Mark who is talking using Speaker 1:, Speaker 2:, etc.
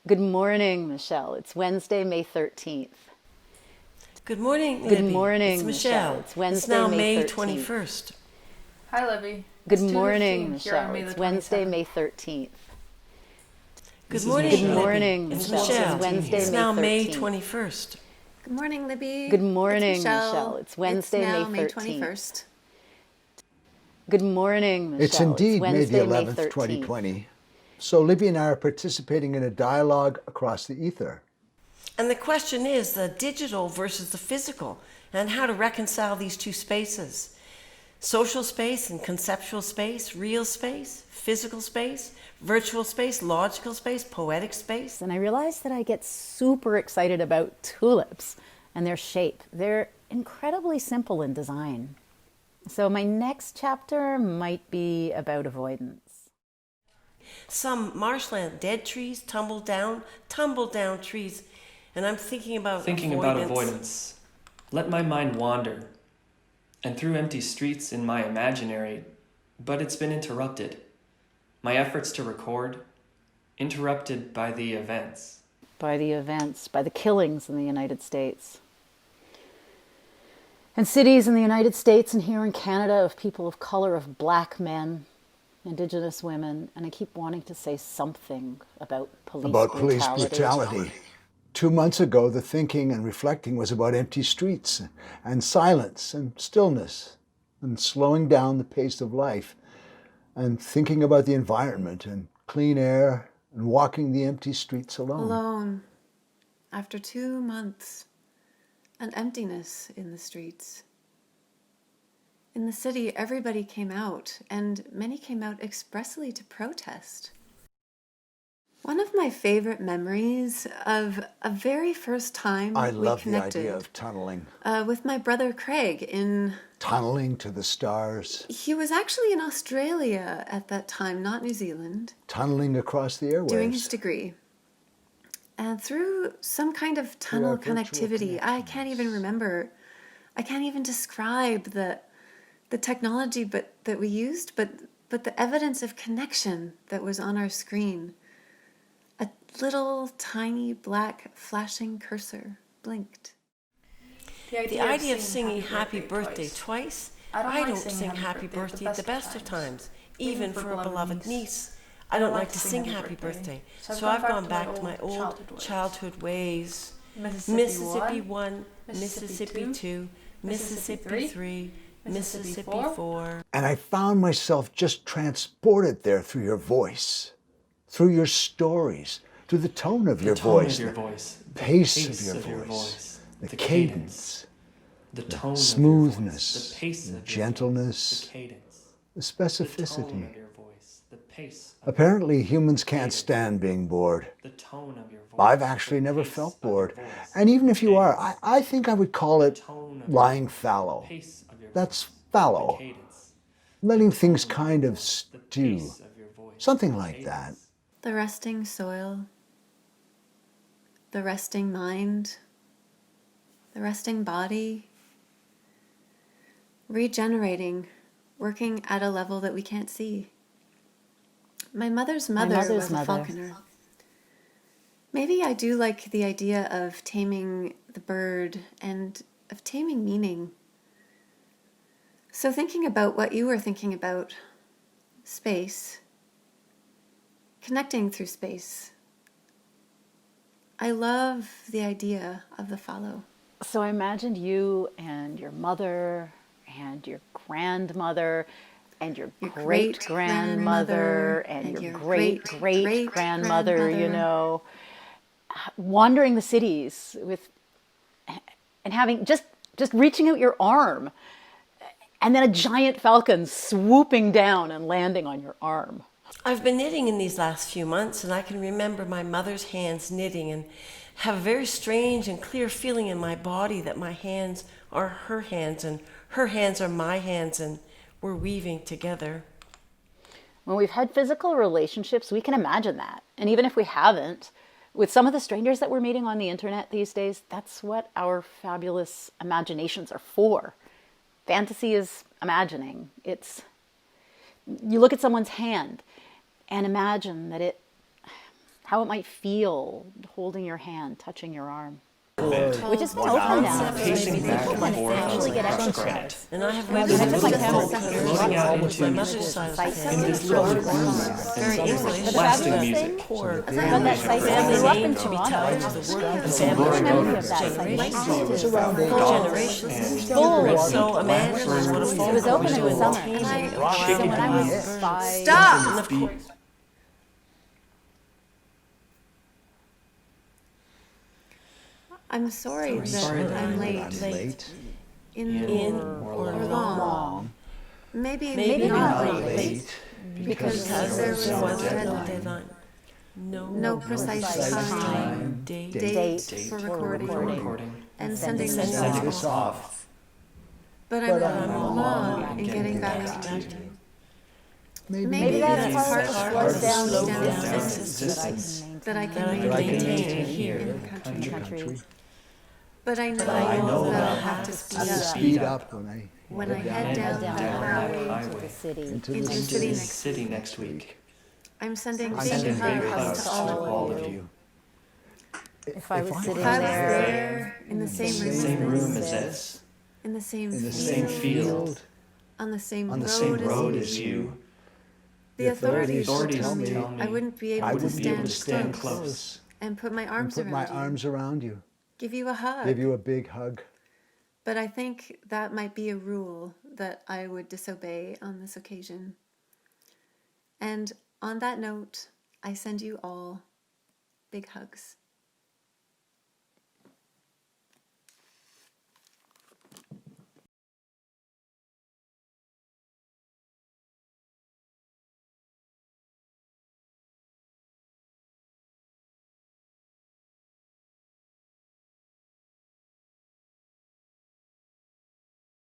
Speaker 1: Good morning, Michelle. It's Wednesday, May 13th.
Speaker 2: Good morning,
Speaker 1: Good
Speaker 2: Libby.
Speaker 1: morning,
Speaker 2: It's
Speaker 1: Michelle.
Speaker 2: Michelle.
Speaker 1: It's Wednesday,
Speaker 2: It's now
Speaker 1: May
Speaker 2: May
Speaker 1: 13th.
Speaker 2: 21st.
Speaker 3: Hi, Libby.
Speaker 1: Good
Speaker 3: It's 2:15
Speaker 1: morning,
Speaker 3: here
Speaker 1: Michelle.
Speaker 3: on May
Speaker 1: It's
Speaker 3: the
Speaker 1: Wednesday,
Speaker 3: 27th.
Speaker 1: May 13th.
Speaker 2: Good
Speaker 4: is
Speaker 2: morning,
Speaker 1: Good
Speaker 4: Michelle.
Speaker 1: morning,
Speaker 2: Libby. It's
Speaker 1: Michelle.
Speaker 2: Michelle.
Speaker 1: It's Wednesday,
Speaker 2: It's
Speaker 1: May
Speaker 2: now May
Speaker 1: 13th.
Speaker 2: 21st.
Speaker 5: Good morning, Libby.
Speaker 1: Good morning,
Speaker 5: It's Michelle.
Speaker 1: Michelle. It's Wednesday,
Speaker 5: it's now
Speaker 1: May
Speaker 5: May
Speaker 1: 13th.
Speaker 5: 21st.
Speaker 1: Good morning, Michelle.
Speaker 4: It's indeed May the
Speaker 1: Wednesday, May
Speaker 4: 11th,
Speaker 1: 13th.
Speaker 4: 2020. So Libby and I are participating in a dialogue across the ether.
Speaker 2: And the question is the digital versus the physical and how to reconcile these two spaces. Social space and conceptual space, real space, physical space, virtual space, logical space, poetic space.
Speaker 1: And I realized that I get super excited about tulips and their shape. They're incredibly simple in design. So my next chapter might be about avoidance.
Speaker 2: Some marshland, dead trees, tumbled down trees. And I'm thinking about
Speaker 6: avoidance. Let my mind wander, and through empty streets in my imaginary, but it's been interrupted. My efforts to record, interrupted by the events.
Speaker 1: By the killings in the United States. And cities in the United States and here in Canada of people of color, of black men, Indigenous women, and I keep wanting to say something about police
Speaker 4: brutality. 2 months ago, the thinking and reflecting was about empty streets and silence and stillness and slowing down the pace of life and thinking about the environment and clean air and walking the empty streets alone.
Speaker 5: Alone. After 2 months. An emptiness in the streets. In the city, everybody came out, and many came out expressly to protest. One of my favorite memories of a very first time
Speaker 4: I
Speaker 5: we
Speaker 4: love the
Speaker 5: connected
Speaker 4: idea of tunneling.
Speaker 5: with my brother Craig in...
Speaker 4: Tunneling to the stars.
Speaker 5: He was actually in Australia at that time, not New Zealand.
Speaker 4: Tunneling across the airwaves.
Speaker 5: Doing his degree. And through some kind of tunnel connectivity, I can't even remember, I can't even describe the technology that we used, but the evidence of connection that was on our screen. A little tiny black flashing cursor blinked.
Speaker 2: The idea of singing happy birthday twice, I don't sing happy birthday at the best of times, even for a beloved niece. I don't like to sing happy birthday, so I've gone back to my old childhood ways. Mississippi 1, Mississippi 2, Mississippi 3, Mississippi 4.
Speaker 4: And I found myself just transported there through your voice, through your stories, through the tone of your voice,
Speaker 6: the
Speaker 4: pace of your voice, the cadence,
Speaker 6: the tone
Speaker 4: smoothness,
Speaker 6: of your voice, the pace
Speaker 4: the
Speaker 6: of
Speaker 4: gentleness,
Speaker 6: your voice, the cadence,
Speaker 4: the
Speaker 6: the tone
Speaker 4: specificity.
Speaker 6: of your voice, the pace of
Speaker 4: Apparently, humans can't stand being bored.
Speaker 6: the tone of your voice.
Speaker 4: I've actually
Speaker 6: the
Speaker 4: never
Speaker 6: pace
Speaker 4: felt
Speaker 6: of your
Speaker 4: bored.
Speaker 6: voice,
Speaker 4: And even if you are,
Speaker 6: cadence,
Speaker 4: I think I would call it
Speaker 6: tone of your
Speaker 4: lying
Speaker 6: voice,
Speaker 4: fallow.
Speaker 6: pace of your
Speaker 4: That's
Speaker 6: voice,
Speaker 4: fallow.
Speaker 6: the cadence,
Speaker 4: Letting things kind of
Speaker 6: the
Speaker 4: stew.
Speaker 6: pace of your voice,
Speaker 4: Something
Speaker 6: the
Speaker 4: like that.
Speaker 6: cadence.
Speaker 5: The resting soil, the resting mind, the resting body, regenerating, working at a level that we can't see. My mother's mother was a falconer. Maybe I do like the idea of taming the bird and of taming meaning. So thinking about what you were thinking about, space, connecting through space. I love the idea of the fallow.
Speaker 1: So I imagined you and your mother and your grandmother and your great-grandmother and your great-great-grandmother, you know, wandering the cities with and having just reaching out your arm and then a giant falcon swooping down and landing on your arm.
Speaker 2: I've been knitting in these last few months, and I can remember my mother's hands knitting and have a very strange and clear feeling in my body that my hands are her hands and her hands are my hands, and we're weaving together.
Speaker 1: When we've had physical relationships, we can imagine that. And even if we haven't, with some of the strangers that we're meeting on the internet these days, that's what our fabulous imaginations are for. Fantasy is imagining. It's, you look at someone's hand and imagine that it how it might feel holding your hand, touching your arm. Which is been open now.
Speaker 6: Pacing back and
Speaker 1: And
Speaker 6: forth
Speaker 1: actually
Speaker 6: on
Speaker 1: get
Speaker 6: the
Speaker 1: exercise.
Speaker 6: credit.
Speaker 2: And I have
Speaker 1: I
Speaker 2: women
Speaker 1: took my camera
Speaker 6: Floating out into
Speaker 2: my mother's side of the
Speaker 6: in
Speaker 2: family.
Speaker 6: this little room
Speaker 2: Very
Speaker 6: and
Speaker 2: easily.
Speaker 1: But the
Speaker 6: blasting
Speaker 1: fabulous
Speaker 6: music.
Speaker 1: thing
Speaker 2: Poor
Speaker 1: about that site is I
Speaker 2: family
Speaker 1: grew up in
Speaker 2: name to be tied
Speaker 1: Toronto.
Speaker 2: to the work of the
Speaker 1: Full
Speaker 2: family
Speaker 1: memory of
Speaker 2: for
Speaker 1: that site.
Speaker 2: generations.
Speaker 1: Generations.
Speaker 2: Full. So a man would want to
Speaker 1: It was open in the summer.
Speaker 2: So
Speaker 1: So when I was 5.
Speaker 5: Stop!
Speaker 2: And of course,
Speaker 5: I'm sorry that I'm late. In or long. Maybe not late. Because there was
Speaker 2: no deadline.
Speaker 5: no precise time, date for recording, and sending
Speaker 4: this off.
Speaker 5: But I'm long in getting back to you.
Speaker 4: Maybe
Speaker 1: Maybe
Speaker 5: that's
Speaker 1: that
Speaker 5: part
Speaker 1: part
Speaker 5: of
Speaker 1: slows
Speaker 5: slow
Speaker 1: down
Speaker 5: down
Speaker 1: existence
Speaker 5: that I
Speaker 2: that I
Speaker 5: can
Speaker 2: can
Speaker 5: maintain
Speaker 2: maintain
Speaker 5: here
Speaker 2: here
Speaker 5: in the country.
Speaker 1: country.
Speaker 5: But I know that I'll have to speed up
Speaker 4: when I
Speaker 5: when I head down
Speaker 6: down
Speaker 5: that
Speaker 6: that
Speaker 5: highway
Speaker 1: To the city.
Speaker 4: into
Speaker 5: into
Speaker 4: the
Speaker 5: the
Speaker 4: city.
Speaker 5: city
Speaker 6: next week.
Speaker 5: I'm sending
Speaker 6: Sending
Speaker 5: big
Speaker 6: big
Speaker 5: hugs
Speaker 6: hugs
Speaker 5: to
Speaker 6: to
Speaker 5: all of you.
Speaker 6: you.
Speaker 1: If I was sitting
Speaker 5: If I was
Speaker 1: there
Speaker 5: there in the same
Speaker 6: Same
Speaker 5: room
Speaker 6: room as this,
Speaker 5: in the same
Speaker 4: In the
Speaker 6: same field,
Speaker 5: on the same
Speaker 4: on the
Speaker 6: same
Speaker 5: road
Speaker 6: road
Speaker 5: as
Speaker 6: as you.
Speaker 5: the authorities would
Speaker 6: Authorities
Speaker 5: tell
Speaker 6: tell
Speaker 5: me
Speaker 6: me
Speaker 5: I wouldn't be
Speaker 6: I
Speaker 5: able to
Speaker 6: wouldn't be able to
Speaker 5: stand
Speaker 6: stand
Speaker 5: close
Speaker 6: close
Speaker 5: and put my
Speaker 4: And
Speaker 5: arms
Speaker 4: put my
Speaker 5: around you,
Speaker 4: arms around you,
Speaker 5: give you a hug.
Speaker 4: give you a big hug.
Speaker 5: But I think that might be a rule that I would disobey on this occasion. And on that note, I send you all big hugs.